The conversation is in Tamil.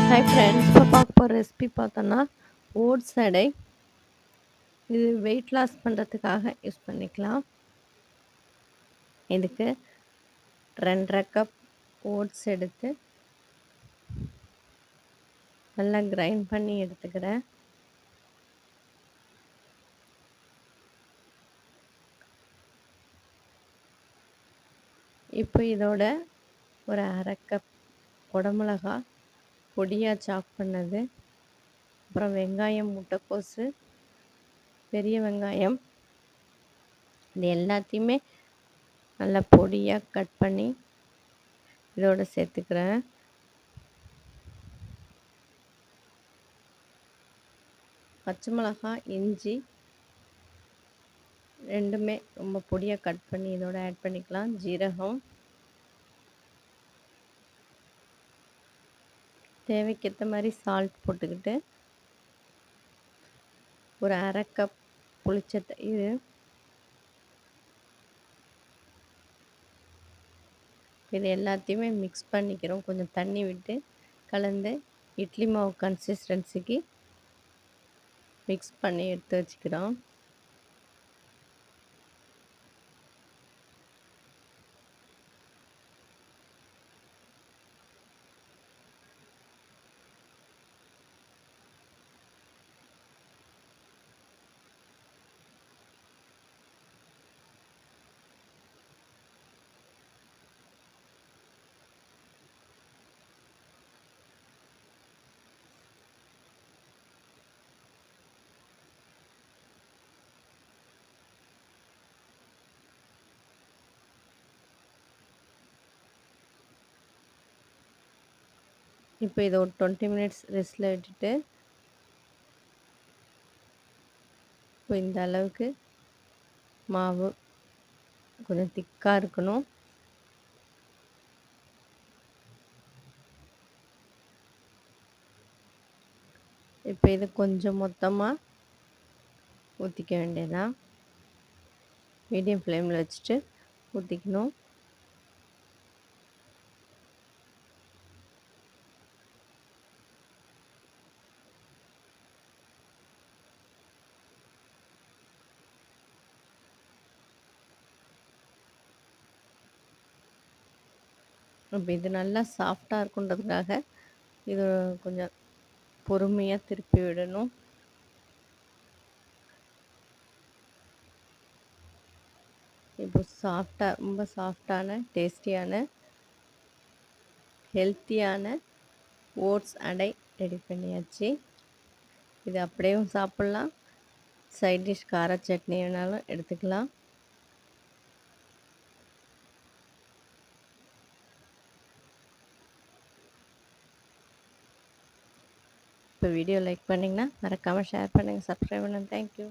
ஹாய் ஃப்ரெண்ட்ஸ், இப்போ பார்க்க போகிற ரெசிபி பார்த்தோன்னா ஓட்ஸ் அடை. இது வெயிட் லாஸ் பண்ணுறதுக்காக யூஸ் பண்ணிக்கலாம். இதுக்கு 2.5 கப் ஓட்ஸ் எடுத்து நல்லா கிரைண்ட் பண்ணி எடுத்துக்கிறேன். இப்போ இதோட ஒரு 1/2 கப் குடமிளகா பொடியாக சாப் பண்ணது, அப்புறம் வெங்காயம், முட்டைக்கோசு, பெரிய வெங்காயம், இது எல்லாத்தையுமே நல்லா பொடியாக கட் பண்ணி இதோட சேர்த்துக்கிறேன். பச்சை மிளகாய், இஞ்சி ரெண்டுமே ரொம்ப பொடியாக கட் பண்ணி இதோட ஆட் பண்ணிக்கலாம். ஜீரகம், தேவைக்கேற்ற மாதிரி சால்ட் போட்டுக்கிட்டு, ஒரு 1/2 கப் புளிச்ச தயிர், இது எல்லாத்தையுமே மிக்ஸ் பண்ணிக்கிறோம். கொஞ்சம் தண்ணி விட்டு கலந்து இட்லி மாவு கன்சிஸ்டன்சிக்கு மிக்ஸ் பண்ணி எடுத்து வச்சுக்கிறோம். இப்போ இதை ஒரு 20 மினிட்ஸ் ரெஸ்ட்டில் விட்டுட்டு, இப்போ இந்த அளவுக்கு மாவு கொஞ்சம் திக்காக இருக்கணும். இப்போ இது கொஞ்சம் மொத்தமாக ஊற்றிக்க வேண்டியதான். மீடியம் ஃப்ளேமில் வச்சுட்டு ஊற்றிக்கணும். இப்போ இது நல்லா சாஃப்டாக இருக்குன்றதுக்காக இது கொஞ்சம் பொறுமையாக திருப்பி விடணும். இப்போ ரொம்ப சாஃப்டான, டேஸ்டியான, ஹெல்த்தியான ஓட்ஸ் அடை ரெடி பண்ணியாச்சு. இது அப்படியும் சாப்பிட்லாம், சைட் டிஷ் கார சட்னி வேணாலும் எடுத்துக்கலாம். இப்போ வீடியோ லைக் பண்ணிங்கன்னா மறக்காமல் ஷேர் பண்ணுங்கள், சப்ஸ்கிரைப் பண்ணுங்கள். தேங்க்யூ.